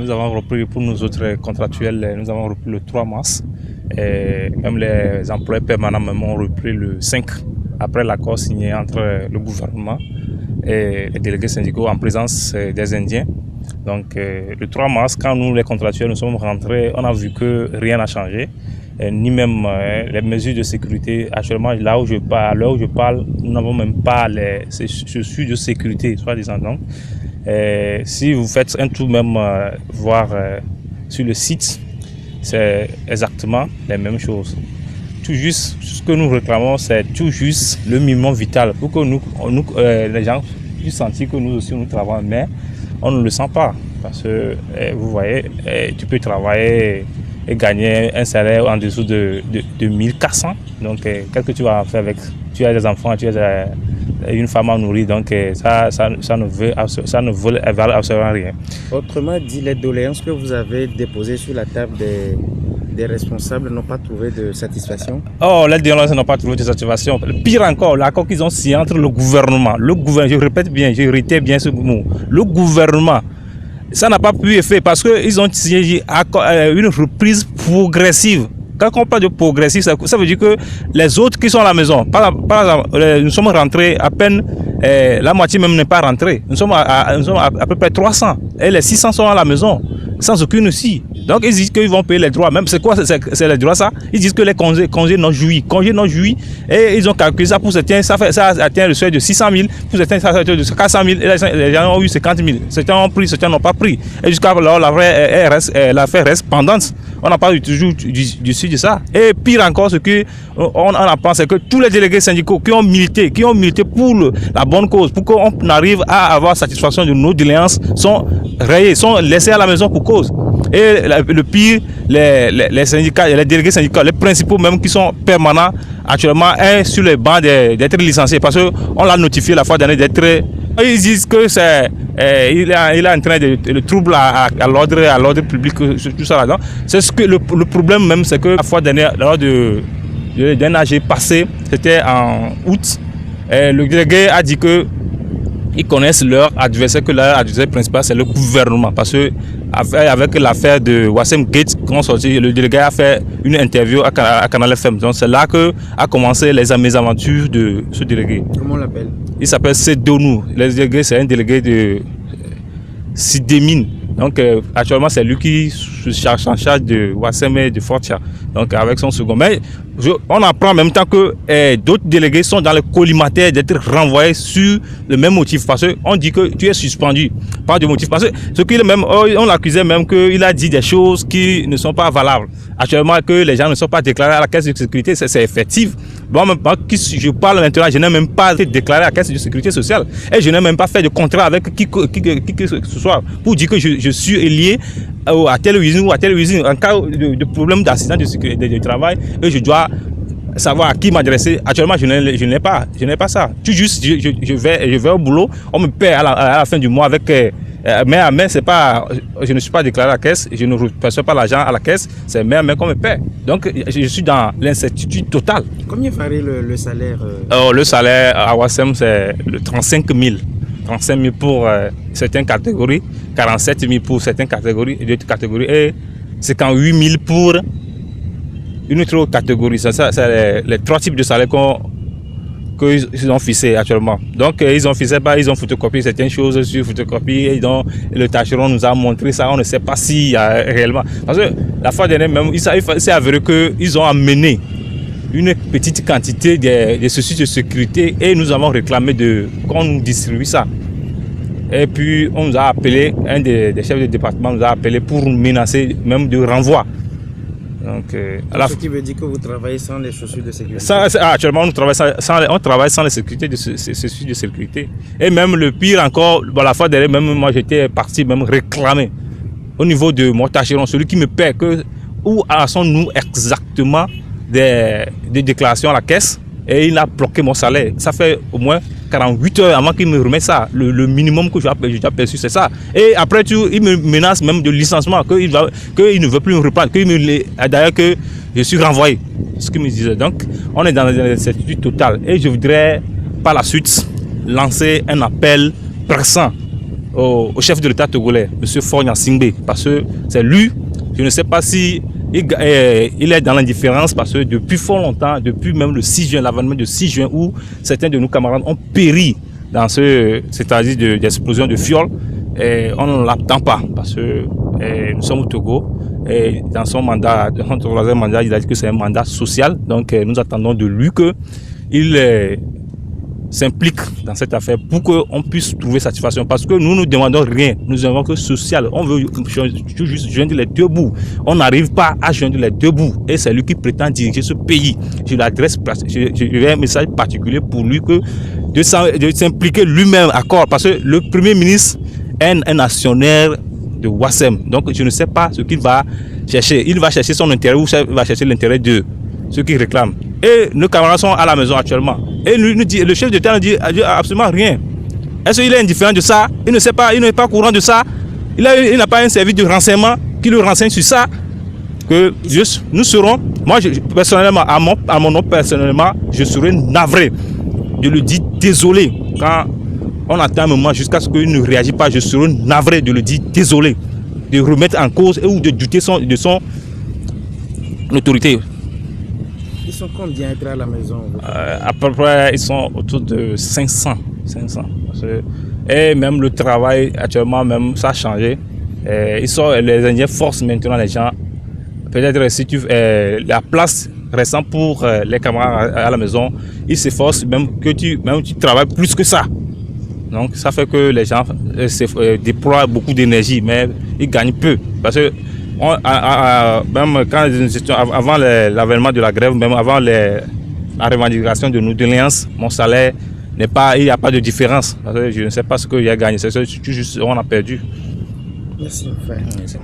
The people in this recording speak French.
nous avons repris pour nous autres contractuels, nous avons repris le 3 mars. Et même les employés permanents même ont repris le 5, après l'accord signé entre le gouvernement et les délégués syndicaux en présence des Indiens. Donc le 3 mars, quand nous les contractuels nous sommes rentrés, on a vu que rien n'a changé, ni même les mesures de sécurité. Actuellement, à l'heure où je parle, nous n'avons même pas les chaussures de sécurité, soi-disant. Donc, si vous faites un tour même voir sur le site, c'est exactement les mêmes choses. Tout juste, ce que nous réclamons, c'est tout juste le minimum vital pour que les gens puissent sentir que nous aussi nous travaillons, mais on ne le sent pas. Parce que vous voyez, tu peux travailler et gagner un salaire en dessous de 1400. Donc, qu'est-ce que tu vas faire avec? Tu as des enfants, tu as une femme à nourrir, donc ça ne veut absolument rien. Autrement dit, les doléances que vous avez déposées sur la table des responsables n'ont pas trouvé de satisfaction? Oh, les doléances n'ont pas trouvé de satisfaction. Pire encore, l'accord qu'ils ont signé entre le gouvernement, je répète bien, je réitère bien ce mot, le gouvernement, ça n'a pas pu être fait parce qu'ils ont signé une reprise progressive. Quand on parle de progressif, ça veut dire que les autres qui sont à la maison, par exemple, nous sommes rentrés à peine, la moitié même n'est pas rentrée. Nous sommes à peu près 300 et les 600 sont à la maison, sans aucune aussi. Donc ils disent qu'ils vont payer les droits. Même c'est quoi, c'est les droits ça? Ils disent que les congés non jouis. Et ils ont calculé ça pour certains, ça atteint le seuil de 600 000, pour certains ça atteint de 400 000, et les gens ont eu 50 000. Certains ont pris, certains n'ont pas pris. Et jusqu'à alors l'affaire reste pendante. On n'a pas eu toujours du sud de ça. Et pire encore, ce qu'on apprend, c'est que tous les délégués syndicaux qui ont milité pour la bonne cause, pour qu'on arrive à avoir satisfaction de nos doléances, sont rayés, sont laissés à la maison pour cause. Et le pire, les syndicats, les délégués syndicaux, les principaux même qui sont permanents actuellement, sur les bancs d'être licenciés parce qu'on l'a notifié la fois dernière d'être. Ils disent que il est en train de trouble à l'ordre public, tout ça là-dedans. C'est ce que le problème même, c'est que la fois dernière, lors d'un AG passé, c'était en août, le délégué a dit que ils connaissent leur adversaire, que leur adversaire principal c'est le gouvernement. Parce que avec l'affaire de Wassem Gate, le délégué a fait une interview à Canal FM. Donc c'est là que a commencé les mésaventures de ce délégué. Comment on l'appelle? Il s'appelle Sedonou. Le délégué, c'est un délégué de Sidémine. Donc actuellement c'est lui qui se charge en charge de Wassem et de Fortia. Donc avec son second. Mais on apprend en même temps que d'autres délégués sont dans le collimateur d'être renvoyés sur le même motif. Parce qu'on dit que tu es suspendu par des motifs. Parce que ce qu'il même, on l'accusait même qu'il a dit des choses qui ne sont pas valables. Actuellement que les gens ne sont pas déclarés à la caisse de sécurité, c'est effectif. Moi, je parle maintenant, je n'ai même pas été déclaré à la caisse de sécurité sociale. Et je n'ai même pas fait de contrat avec qui que ce soit pour dire que je suis lié à telle usine ou à telle usine. En cas de problème d'accident de travail, et je dois savoir à qui m'adresser. Actuellement, je n'ai pas ça. Tout juste, je vais au boulot, on me paie à la fin du mois avec main à main. C'est pas, je ne suis pas déclaré à la caisse, je ne reçois pas l'argent à la caisse, c'est main à main qu'on me paie. Donc, je suis dans l'incertitude totale. Combien varie le salaire Le salaire à Wassem, c'est 35 000. 35 000 pour certaines catégories, 47 000 pour certaines catégories, et d'autres catégories, et 58 000 pour une autre catégorie. C'est les trois types de salaires qu'ils ont fixés actuellement. Donc, ils ont photocopié certaines choses sur photocopie, et donc le tâcheron nous a montré ça. On ne sait pas s'il y a réellement. Parce que la fois dernière, même, il s'est avéré qu'ils ont amené une petite quantité de ceci de sécurité et nous avons réclamé qu'on nous distribue ça. Et puis on nous a appelé, un des chefs de département nous a appelé pour nous menacer même de renvoi. Donc, ce qui veut dire que vous travaillez sans les chaussures de sécurité? Actuellement, on travaille sans les sécurités chaussures de sécurité. Et même le pire encore, la fois dernière, même moi j'étais parti même réclamer au niveau de mon tâcheron, celui qui me paie, où sont-nous exactement des déclarations à la caisse, et il a bloqué mon salaire. Ça fait au moins 48 heures avant qu'il me remette ça. Le minimum que j'ai perçu, c'est ça. Et après, il me menace même de licenciement, qu'il ne veut plus me reprendre, d'ailleurs que je suis renvoyé. Ce qu'il me disait. Donc, on est dans une incertitude totale. Et je voudrais, par la suite, lancer un appel pressant au chef de l'État togolais, M. Faure Gnassingbé, parce que c'est lui, je ne sais pas si il est dans l'indifférence, parce que depuis fort longtemps, depuis même le 6 juin, l'avènement du 6 juin, où certains de nos camarades ont péri dans c'est-à-dire d'explosion de fioles, on ne l'attend pas, parce que nous sommes au Togo, et dans son mandat, dans son troisième mandat, il a dit que c'est un mandat social, donc nous attendons de lui qu'il s'implique dans cette affaire pour qu'on puisse trouver satisfaction, parce que nous ne demandons rien, nous avons que social, on veut juste joindre les deux bouts, on n'arrive pas à joindre les deux bouts, et c'est lui qui prétend diriger ce pays. Je l'adresse, j'ai un message particulier pour lui, que de s'impliquer lui-même à corps, parce que le Premier ministre est un actionnaire de Wassem, donc je ne sais pas ce qu'il va chercher, il va chercher son intérêt ou il va chercher l'intérêt de ceux qui réclament. Et nos camarades sont à la maison actuellement. Et lui nous dit, le chef d'État ne dit absolument rien. Est-ce qu'il est indifférent de ça? Il ne sait pas, il n'est pas au courant de ça. Il n'a pas un service de renseignement qui le renseigne sur ça. Que nous serons, moi personnellement, à mon nom personnellement, je serai navré. Je le dis désolé. Quand on attend un moment jusqu'à ce qu'il ne réagisse pas, je serai navré de le dire désolé. De remettre en cause ou de douter de son autorité. Ils sont combien à la maison? À peu près, ils sont autour de 500. Et même le travail, actuellement, même ça a changé. Les Indiens forcent maintenant les gens. Peut-être si la place restant pour les camarades à la maison, ils s'efforcent même que tu travailles plus que ça. Donc ça fait que les gens déploient beaucoup d'énergie, mais ils gagnent peu. Parce que même quand, avant l'avènement de la grève, même avant la revendication de nos doléances, mon salaire n'est pas, il n'y a pas de différence. Parce que je ne sais pas ce qu'il a gagné, c'est juste on a perdu. Merci, mon frère. Merci.